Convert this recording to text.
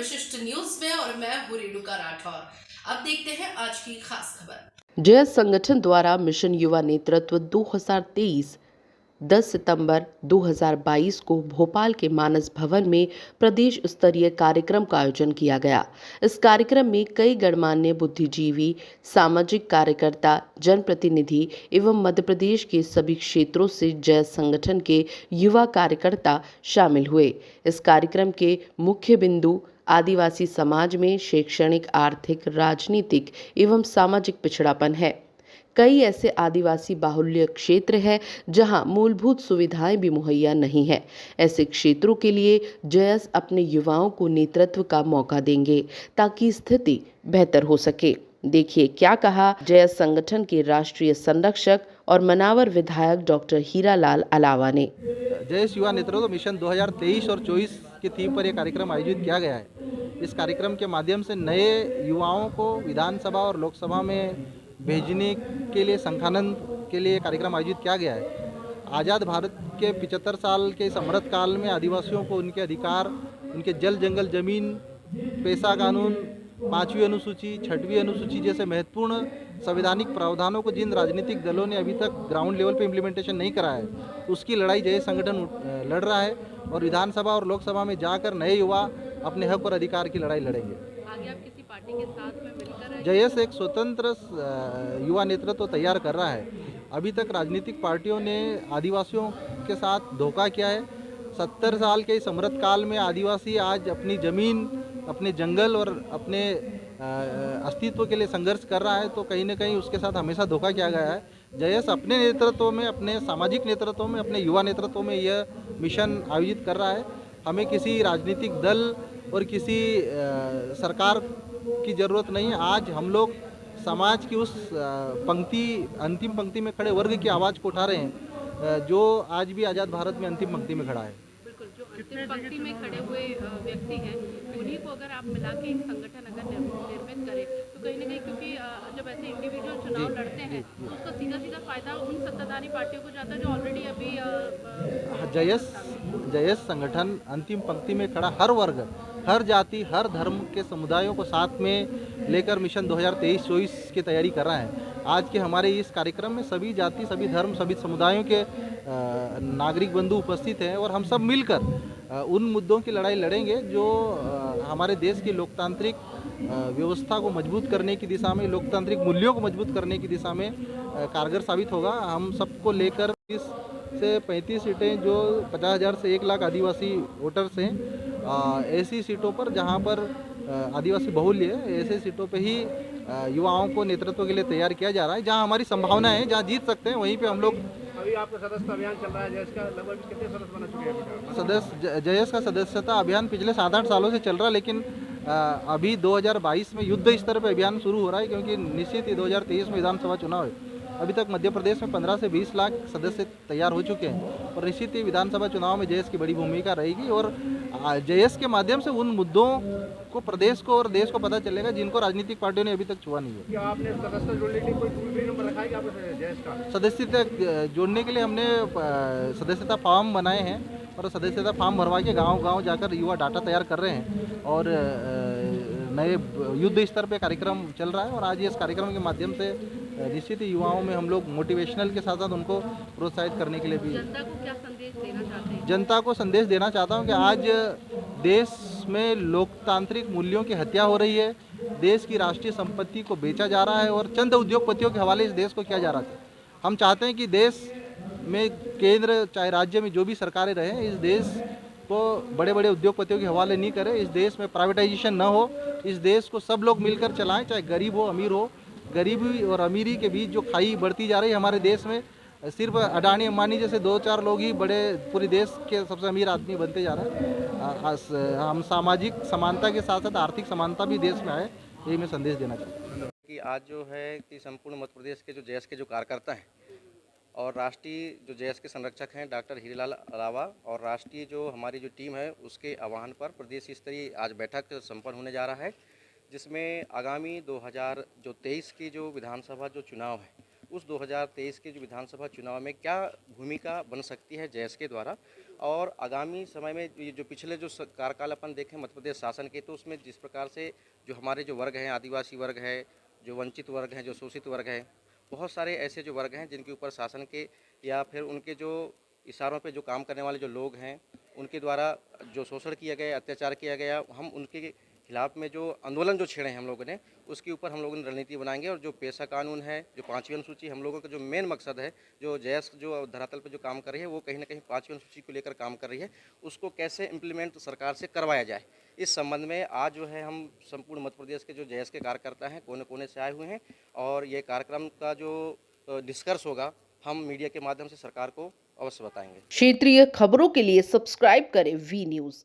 विशिष्ट न्यूज में और मैं हूँ रेणुका राठौर। अब देखते हैं आज की खास खबर। जयस संगठन द्वारा मिशन युवा नेतृत्व 2023 10 सितंबर 2022 को भोपाल के मानस भवन में प्रदेश स्तरीय कार्यक्रम का आयोजन किया गया। इस कार्यक्रम में कई गणमान्य बुद्धिजीवी, सामाजिक कार्यकर्ता, जनप्रतिनिधि एवं मध्य प्रदेश के सभी क्षेत्रों से जयस संगठन के युवा कार्यकर्ता शामिल हुए। इस कार्यक्रम के मुख्य बिंदु आदिवासी समाज में शैक्षणिक, आर्थिक, राजनीतिक एवं सामाजिक पिछड़ापन है। कई ऐसे आदिवासी बाहुल्य क्षेत्र हैं जहां मूलभूत सुविधाएं भी मुहैया नहीं है। ऐसे क्षेत्रों के लिए जयस अपने युवाओं को नेतृत्व का मौका देंगे ताकि स्थिति बेहतर हो सके। देखिए क्या कहा जयस संगठन के राष्ट्रीय संरक्षक और मनावर विधायक डॉक्टर हीरालाल अलावा ने। जयस युवा नेतृत्व मिशन 2023 और 24 की थीम पर यह कार्यक्रम आयोजित किया गया है। इस कार्यक्रम के माध्यम से नए युवाओं को विधानसभा और लोकसभा में भेजने के लिए संखानन के लिए कार्यक्रम आयोजित किया गया है। आज़ाद भारत के 75 साल के इस अमृत काल में आदिवासियों को उनके अधिकार, उनके जल जंगल जमीन, पेशा कानून, 5वीं अनुसूची, 6वीं अनुसूची जैसे महत्वपूर्ण संवैधानिक प्रावधानों को जिन राजनीतिक दलों ने अभी तक ग्राउंड लेवल पे इम्प्लीमेंटेशन नहीं करा है, उसकी लड़ाई जयस संगठन लड़ रहा है और विधानसभा और लोकसभा में जाकर नए युवा अपने हक और अधिकार की लड़ाई लड़ेंगे। आगे आप किसी पार्टी के साथ में मिलकर जयस एक स्वतंत्र युवा नेतृत्व तैयार कर रहा है। अभी तक राजनीतिक पार्टियों ने आदिवासियों के साथ धोखा किया है। 70 साल के इस अमृत काल में आदिवासी आज अपनी ज़मीन, अपने जंगल और अपने अस्तित्व के लिए संघर्ष कर रहा है, तो कहीं ना कहीं उसके साथ हमेशा धोखा किया गया है। जयस अपने नेतृत्व में, अपने सामाजिक नेतृत्व में, अपने युवा नेतृत्व में यह मिशन आयोजित कर रहा है। हमें किसी राजनीतिक दल और किसी सरकार की ज़रूरत नहीं है। आज हम लोग समाज की उस अंतिम पंक्ति में खड़े वर्ग की आवाज़ को उठा रहे हैं, जो आज भी आज़ाद भारत में अंतिम पंक्ति में खड़ा है। बिल्कुल, जो अंतिम पंक्ति में खड़े हुए व्यक्ति हैं, उन्हीं को अगर आप मिला के एक संगठन अगर निर्मित करें तो कहीं ना कहीं, क्योंकि जब ऐसे इंडिविजुअल चुनाव लड़ते हैं तो उसका सीधा फायदा उन सत्ताधारी पार्टियों को जाता है जो ऑलरेडी अभी जयस संगठन अंतिम पंक्ति में खड़ा हर वर्ग, हर जाति, हर धर्म के समुदायों को साथ में लेकर मिशन 2023-24 की तैयारी कर रहा है। आज के हमारे इस कार्यक्रम में सभी जाति, सभी धर्म, सभी समुदायों के नागरिक बंधु उपस्थित हैं और हम सब मिलकर उन मुद्दों की लड़ाई लड़ेंगे जो हमारे देश की लोकतांत्रिक व्यवस्था को मजबूत करने की दिशा में, लोकतांत्रिक मूल्यों को मजबूत करने की दिशा में कारगर साबित होगा। हम सबको लेकर 30 से 35 सीटें, जो 50,000 से 1 लाख आदिवासी वोटर्स हैं, ऐसी सीटों पर जहां पर आदिवासी बहुल्य है, ऐसे सीटों पे ही युवाओं को नेतृत्व के लिए तैयार किया जा रहा है। जहां हमारी संभावना है, जहां जीत सकते हैं, वहीं पे हम लोग। अभी आपका सदस्यता अभियान चल रहा है जयस का, लगभग कितने सदस्य बना चुके हैं? जयस का सदस्यता अभियान पिछले 7-8 सालों से चल रहा है, लेकिन अभी 2022 में युद्ध स्तर पर अभियान शुरू हो रहा है, क्योंकि निश्चित ही 2023 में विधानसभा चुनाव है। अभी तक मध्य प्रदेश में 15 से 20 लाख सदस्य तैयार हो चुके हैं और निश्चित ही विधानसभा चुनाव में जयस की बड़ी भूमिका रहेगी और जयस के माध्यम से उन मुद्दों को प्रदेश को और देश को पता चलेगा जिनको राजनीतिक पार्टियों ने अभी तक छुआ नहीं है। क्या आपने सदस्यता जोड़ने के लिए कोई टोल फ्री नंबर रखा है क्या आपने जयस का? सदस्यता जोड़ने के लिए हमने सदस्यता फॉर्म बनाए हैं और सदस्यता फॉर्म भरवा के गाँव जाकर युवा डाटा तैयार कर रहे हैं और नए युद्ध स्तर पे कार्यक्रम चल रहा है। और आज इस कार्यक्रम के माध्यम से निश्चित ही युवाओं में हम लोग मोटिवेशनल के साथ साथ उनको प्रोत्साहित करने के लिए भी। जनता को क्या संदेश देना चाहते हैं? जनता को संदेश देना चाहता हूं कि आज देश में लोकतांत्रिक मूल्यों की हत्या हो रही है, देश की राष्ट्रीय संपत्ति को बेचा जा रहा है और चंद उद्योगपतियों के हवाले इस देश को किया जा रहा है। हम चाहते हैं कि देश में केंद्र चाहे राज्य में जो भी सरकारें रहें, इस देश को बड़े बड़े उद्योगपतियों के हवाले नहीं करें। इस देश में प्राइवेटाइजेशन न हो, इस देश को सब लोग मिलकर चलाएं, चाहे गरीब हो अमीर हो। गरीबी और अमीरी के बीच जो खाई बढ़ती जा रही है हमारे देश में, सिर्फ अडानी अंबानी जैसे 2-4 लोग ही बड़े पूरे देश के सबसे अमीर आदमी बनते जा रहे हैं। हम सामाजिक समानता के साथ साथ आर्थिक समानता भी देश में आए, यही मैं संदेश देना चाहता हूँ। कि आज जो है कि संपूर्ण मध्य प्रदेश के जो जयस के जो कार्यकर्ता हैं और राष्ट्रीय जो जयस के संरक्षक हैं डॉक्टर हीरालाल अलावा और राष्ट्रीय जो हमारी जो टीम है, उसके आह्वान पर प्रदेश स्तरीय आज बैठक संपन्न होने जा रहा है, जिसमें आगामी 2023 की जो विधानसभा जो चुनाव है, उस 2023 के जो विधानसभा चुनाव में क्या भूमिका बन सकती है जयस के द्वारा, और आगामी समय में ये जो पिछले जो कार्यकाल अपन देखें मध्य प्रदेश शासन के, तो उसमें जिस प्रकार से जो हमारे जो वर्ग हैं, आदिवासी वर्ग है, जो वंचित वर्ग हैं, जो शोषित वर्ग है, बहुत सारे ऐसे जो वर्ग हैं जिनके ऊपर शासन के या फिर उनके जो इशारों पे जो काम करने वाले जो लोग हैं उनके द्वारा जो शोषण किया गया, अत्याचार किया गया, हम उनके खिलाफ में जो आंदोलन जो छेड़े हैं हम लोगों ने, उसके ऊपर हम लोगों ने रणनीति बनाएंगे। और जो पेशा कानून है, जो 5वीं अनुसूची, हम लोगों का जो मेन मकसद है, जो JS जो धरातल पर जो काम कर रही है वो कहीं ना कहीं 5वीं अनुसूची को लेकर काम कर रही है, उसको कैसे इम्प्लीमेंट सरकार से करवाया जाए, इस संबंध में आज जो है हम संपूर्ण मध्य प्रदेश के जो JS के कार्यकर्ता हैं कोने कोने से आए हुए हैं। और ये कार्यक्रम का जो निष्कर्ष होगा हम मीडिया के माध्यम से सरकार को अवश्य बताएंगे। क्षेत्रीय खबरों के लिए सब्सक्राइब करें वी न्यूज़।